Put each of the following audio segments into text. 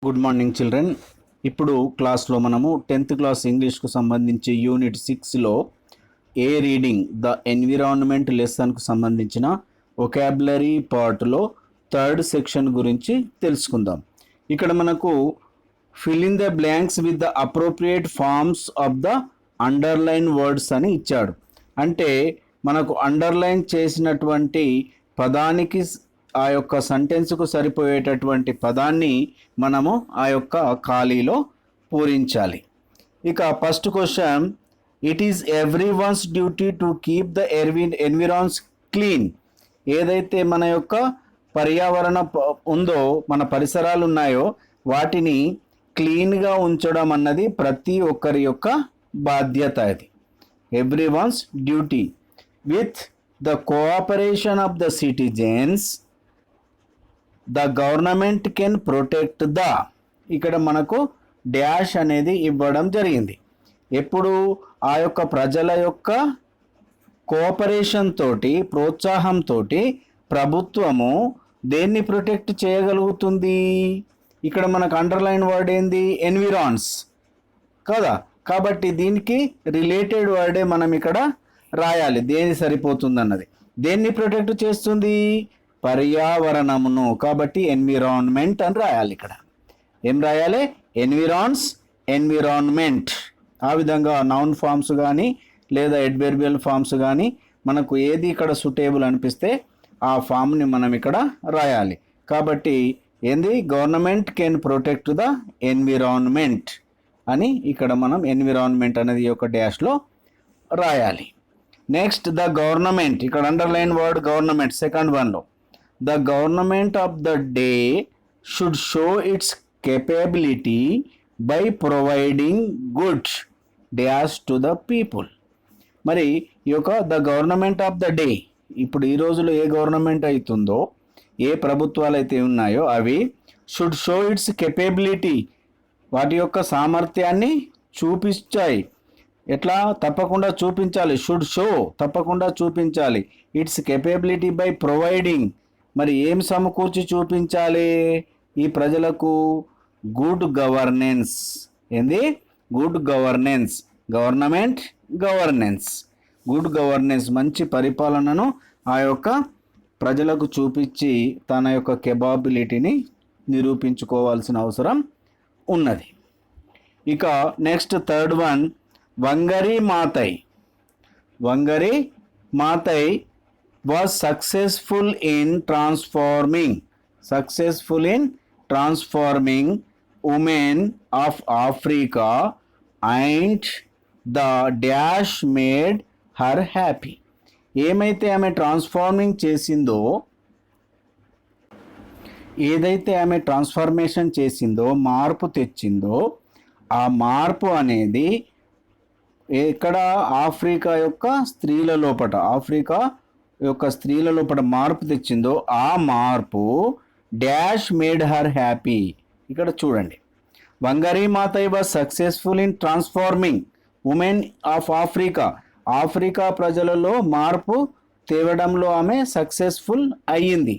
Good morning children. ఇప్పుడు క్లాస్లో మనము 10th క్లాస్ ఇంగ్లీష్కు సంబంధించి యూనిట్ 6లో ఏ రీడింగ్ ద ఎన్విరాన్మెంట్ లెసన్కు సంబంధించిన వొకాబులరీ పార్ట్లో థర్డ్ సెక్షన్ గురించి తెలుసుకుందాం. ఇక్కడ మనకు fill in the blanks with the appropriate forms of the underline words అని ఇచ్చాడు. అంటే మనకు అండర్లైన్ చేసినటువంటి పదానికి ఆ యొక్క సెంటెన్స్కు సరిపోయేటటువంటి పదాన్ని మనము ఆ యొక్క ఖాళీలో పూరించాలి. ఇక first question, it is every one's duty to keep the environs clean. ఏదైతే మన యొక్క పర్యావరణ ఉందో, మన పరిసరాలు ఉన్నాయో వాటిని క్లీన్గా ఉంచడం అన్నది ప్రతి ఒక్కరి యొక్క బాధ్యత. అది every one's duty. With the cooperation of the citizens the government can protect the. ఇక్కడ మనకు డాష్ అనేది ఇవ్వడం జరిగింది. ఎప్పుడు ఆ యొక్క ప్రజల యొక్క కోఆపరేషన్ తోటి, ప్రోత్సాహంతో ప్రభుత్వము దేన్ని ప్రొటెక్ట్ చేయగలుగుతుంది? ఇక్కడ మనకు అండర్లైన్ వర్డ్ ఏంది? ఎన్విరాన్స్ కదా. కాబట్టి దీనికి రిలేటెడ్ వర్డే మనం ఇక్కడ రాయాలి. దేని సరిపోతుంది అన్నది. దేన్ని ప్రొటెక్ట్ చేస్తుంది? పర్యావరణమును. కాబట్టి ఎన్విరాన్మెంట్ అని రాయాలి. ఇక్కడ ఏం రాయాలి? ఎన్విరాన్స్, ఎన్విరాన్మెంట్. ఆ విధంగా నౌన్ ఫామ్స్ కానీ లేదా అడ్వర్బియల్ ఫామ్స్ కానీ మనకు ఏది ఇక్కడ సూటేబుల్ అనిపిస్తే ఆ ఫామ్ని మనం ఇక్కడ రాయాలి. కాబట్టి ఏంది? Government can protect the environment అని ఇక్కడ మనం ఎన్విరాన్మెంట్ అనేది ఒక డాష్లో రాయాలి. Next the government. ఇక్కడ అండర్లైన్ వర్డ్ గవర్నమెంట్ సెకండ్ వన్లో. The government of the day should show it's capability by providing good dash to the people. మరి ఈ యొక్క the government of the day, ఇప్పుడు ఈ రోజులో ఏ గవర్నమెంట్ అవుతుందో, ఏ ప్రభుత్వాలు అయితే ఉన్నాయో అవి షుడ్ షో ఇట్స్ కేపబిలిటీ, వాటి యొక్క సామర్థ్యాన్ని చూపించాయి. ఎట్లా? తప్పకుండా చూపించాలి. షుడ్ షో, తప్పకుండా చూపించాలి. ఇట్స్ కేపబిలిటీ బై ప్రొవైడింగ్, మరి ఏం సమకూర్చి చూపించాలి ఈ ప్రజలకు? Good governance. ఏంది? Good governance. Government governance, good governance, మంచి పరిపాలనను ఆ యొక్క ప్రజలకు చూపించి తన యొక్క కేపబిలిటీని నిరూపించుకోవాల్సిన అవసరం ఉన్నది. ఇక next third one, Wangari Maathai. Wangari Maathai was successful in transforming women of Africa and the dash made her happy. ఏమైతే ఆమె ట్రాన్స్ఫార్మింగ్ చేసిందో, ఏదైతే ఆమె ట్రాన్స్ఫర్మేషన్ చేసిందో, మార్పు తెచ్చిందో, ఆ మార్పు అనేది ఇక్కడ ఆఫ్రికా యొక్క స్త్రీల లోపట, ఆఫ్రికా యొక్క స్త్రీల లోపల మార్పు తెచ్చిందో ఆ మార్పు డాష్ మేడ్ హర్ హ్యాపీ. ఇక్కడ చూడండి, Wangari Maathai was successful in transforming women of Africa. Africa ప్రజలలో మార్పు తేవడంలో ఆమె సక్సెస్ఫుల్ అయ్యింది.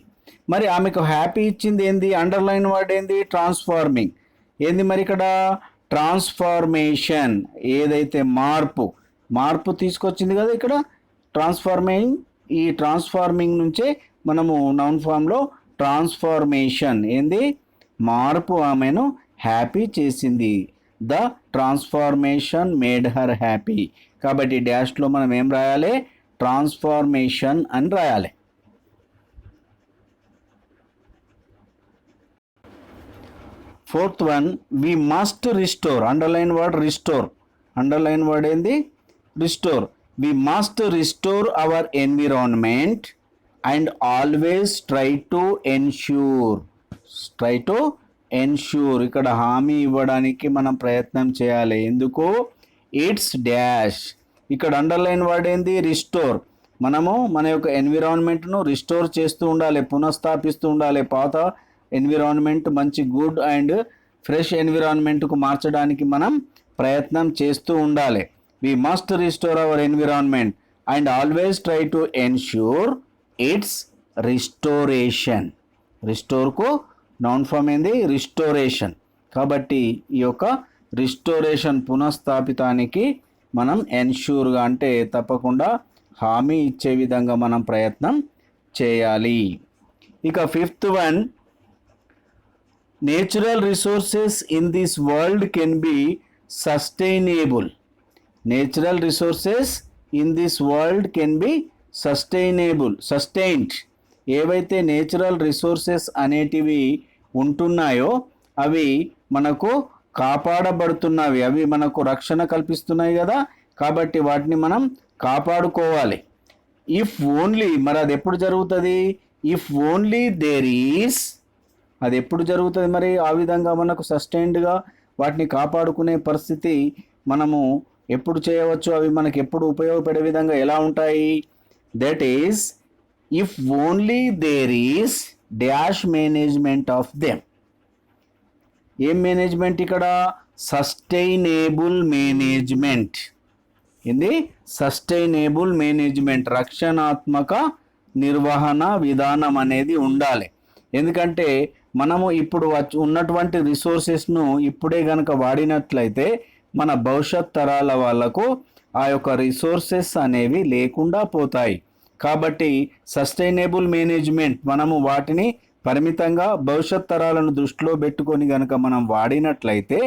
మరి ఆమెకు హ్యాపీ ఇచ్చింది ఏంది? అండర్లైన్ వర్డ్ ఏంది? ట్రాన్స్ఫార్మింగ్. ఏంది మరి ఇక్కడ? ట్రాన్స్ఫార్మేషన్. ఏదైతే మార్పు తీసుకొచ్చింది కదా ఇక్కడ ట్రాన్స్ఫార్మింగ్. ఈ ట్రాన్స్ఫార్మింగ్ నుంచే మనము నౌన్ ఫామ్లో ట్రాన్స్ఫార్మేషన్. ఏంది? మార్పు ఆమెను హ్యాపీ చేసింది. The transformation made her happy. కాబట్టి డాష్లో మనం ఏం రాయాలి? ట్రాన్స్ఫార్మేషన్ అని రాయాలి. Fourth one, we must restore. Underline word restore. Underline word ఏంది? Restore. We must restore our environment and always try to ensure. ఇక్కడ హామీ ఇవ్వడానికి మనం ప్రయత్నం చేయాలి. ఎందుకు? It's dash. ఇక్కడ అండర్లైన్ వర్డ్ ఏంది? రిస్టోర్. మనము మన యొక్క ఎన్విరాన్మెంట్ను రిస్టోర్ చేస్తూ ఉండాలి, పునఃస్థాపిస్తూ ఉండాలి. పాత ఎన్విరాన్మెంట్ మంచి గుడ్ అండ్ ఫ్రెష్ ఎన్విరాన్మెంట్కు మార్చడానికి మనం ప్రయత్నం చేస్తూ ఉండాలి. We must restore our environment and always try to ensure its restoration. Restore ko noun form ఏంది? రిస్టోరేషన్. కాబట్టి ఈ యొక్క రిస్టోరేషన్ పునఃస్థాపితానికి మనం ఎన్ష్యూర్గా అంటే తప్పకుండా హామీ ఇచ్చే విధంగా మనం ప్రయత్నం చేయాలి. ఇక fifth one, natural resources in this world can be sustainable. Natural resources in this world can be sustained. ఏవైతే నేచురల్ రిసోర్సెస్ అనేటివి ఉంటున్నాయో అవి మనకు కాపాడబడుతున్నవి, అవి మనకు రక్షణ కల్పిస్తున్నాయి కదా, కాబట్టి వాటిని మనం కాపాడుకోవాలి. ఇఫ్ ఓన్లీ, మరి అది ఎప్పుడు జరుగుతుంది? ఇఫ్ ఓన్లీ దేర్ ఈస్, అది ఎప్పుడు జరుగుతుంది మరి? ఆ విధంగా మనకు సస్టైన్డ్గా వాటిని కాపాడుకునే పరిస్థితి మనము ఎప్పుడు చేయవచ్చు? అవి మనకు ఎప్పుడు ఉపయోగపడే విధంగా ఎలా ఉంటాయి? That is if only there is dash management of them. ఏం మేనేజ్మెంట్ ఇక్కడ? Sustainable management. ఇది సస్టైనబుల్ మేనేజ్మెంట్, రక్షణాత్మక నిర్వహణ విధానం అనేది ఉండాలి. ఎందుకంటే మనము ఇప్పుడు ఉన్నటువంటి రిసోర్సెస్ను ఇప్పుడే కనుక వాడినట్లయితే మన భవిష్యత్ తరాల వాళ్ళకు ఆ యొక్క రిసోర్సెస్ అనేవి లేకుండా పోతాయి. కాబట్టి సస్టైనబుల్ మేనేజ్మెంట్, మనము వాటిని పరిమితంగా భవిష్యత్ తరాలను దృష్టిలో పెట్టుకొని కనుక మనం వాడినట్లయితే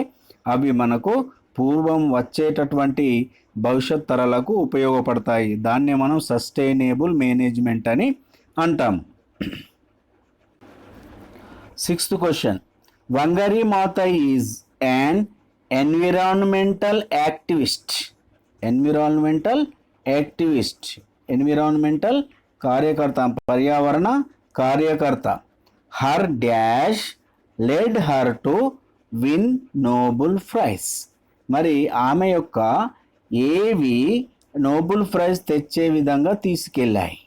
అవి మనకు పూర్వం వచ్చేటటువంటి భవిష్యత్ తరాలకు ఉపయోగపడతాయి. దాన్నే మనం సస్టైనబుల్ మేనేజ్మెంట్ అని అంటాం. Sixth question, Wangari Maathai is an environmental activist. Environmental కార్యకర్త, పర్యావరణ కార్యకర్త. Her dash led her to win Nobel prize. మరి ఆమె యొక్క ఏవి నోబెల్ ప్రైజ్ తెచ్చే విధంగా తీసుకెళ్ళాయి?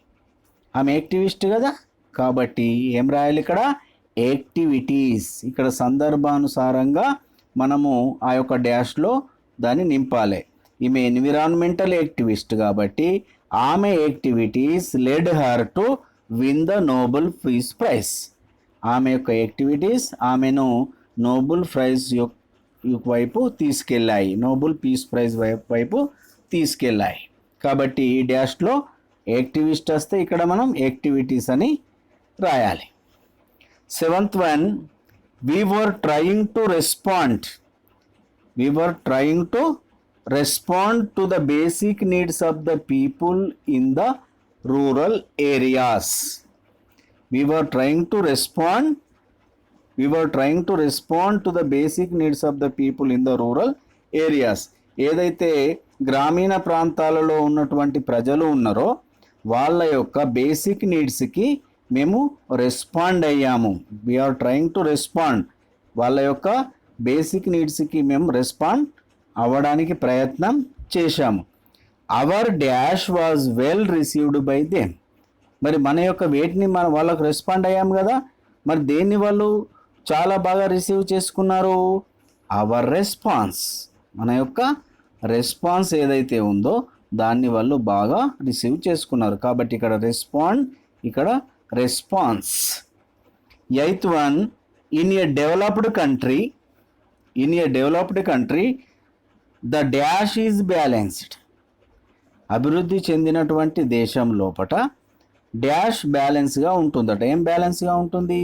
ఆమె యాక్టివిస్ట్ కదా, కాబట్టి ఏం రాయాలి ఇక్కడ? యాక్టివిటీస్. ఇక్కడ సందర్భానుసారంగా మనము ఆ యొక్క డాష్లో దాన్ని నింపాలి. ఈమె ఎన్విరాన్మెంటల్ యాక్టివిస్ట్ కాబట్టి ఆమె activities led her to win the Nobel peace prize. ఆమె యొక్క యాక్టివిటీస్ ఆమెను నోబెల్ ప్రైజ్ వైపు తీసుకెళ్ళాయి, నోబెల్ పీస్ ప్రైజ్ వైపు తీసుకెళ్ళాయి. కాబట్టి ఈ డాష్లో యాక్టివిస్ట్ వస్తే ఇక్కడ మనం యాక్టివిటీస్ అని రాయాలి. Seventh one, we were trying to respond to the basic needs of the people in the rural areas. We were trying to respond to the basic needs of the people in the rural areas. ఏదైతే గ్రామీణ ప్రాంతాలలో ఉన్నటువంటి ప్రజలు ఉన్నారో వాళ్ళ యొక్క basic నీడ్స్కి మేము respond అయ్యాము. వీఆర్ ట్రయింగ్ టు రెస్పాండ్, వాళ్ళ యొక్క బేసిక్ నీడ్స్కి మేము రెస్పాండ్ అవ్వడానికి ప్రయత్నం చేశాము. Our dash was well received by them. మరి మన యొక్క వేటిని మనం వాళ్ళకు రెస్పాండ్ అయ్యాము కదా, మరి దేన్ని వాళ్ళు చాలా బాగా రిసీవ్ చేసుకున్నారు? అవర్ రెస్పాన్స్, మన యొక్క రెస్పాన్స్ ఏదైతే ఉందో దాన్ని వాళ్ళు బాగా రిసీవ్ చేసుకున్నారు. కాబట్టి ఇక్కడ రెస్పాండ్, ఇక్కడ response. Eighth one, in a developed country the dash is balanced. అభివృద్ధి చెందినటువంటి దేశం లోపట డాష్ బ్యాలెన్స్గా ఉంటుందట. ఏం బ్యాలెన్స్గా ఉంటుంది?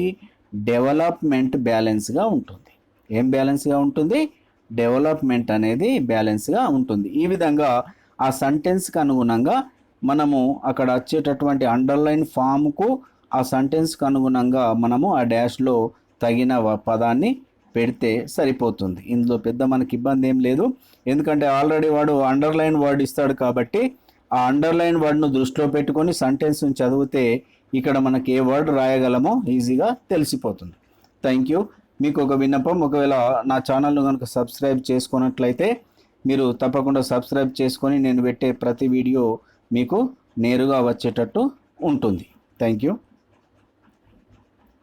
డెవలప్మెంట్ బ్యాలెన్స్గా ఉంటుంది. ఏం బ్యాలెన్స్గా ఉంటుంది? డెవలప్మెంట్ అనేది బ్యాలెన్స్గా ఉంటుంది. ఈ విధంగా ఆ సెంటెన్స్కి అనుగుణంగా మనము అక్కడ వచ్చేటటువంటి అండర్లైన్ ఫామ్కు ఆ సెంటెన్స్కి అనుగుణంగా మనము ఆ డాష్లో తగిన పదాన్ని పెడితే సరిపోతుంది. ఇందులో పెద్ద మనకి ఇబ్బంది ఏం లేదు, ఎందుకంటే ఆల్రెడీ వాడు అండర్లైన్ వర్డ్ ఇస్తాడు కాబట్టి ఆ అండర్లైన్ వర్డ్ను దృష్టిలో పెట్టుకొని సెంటెన్స్ని చదివితే ఇక్కడ మనకి ఏ వర్డ్ రాయగలమో ఈజీగా తెలిసిపోతుంది. Thank you. మీకు ఒక విన్నపం, ఒకవేళ నా ఛానల్ను కనుక సబ్స్క్రైబ్ చేసుకున్నట్లయితే మీరు తప్పకుండా సబ్స్క్రైబ్ చేసుకొని నేను పెట్టే ప్రతి వీడియో మీకు నేరుగా వచ్చేటట్టు ఉంటుంది. Thank you.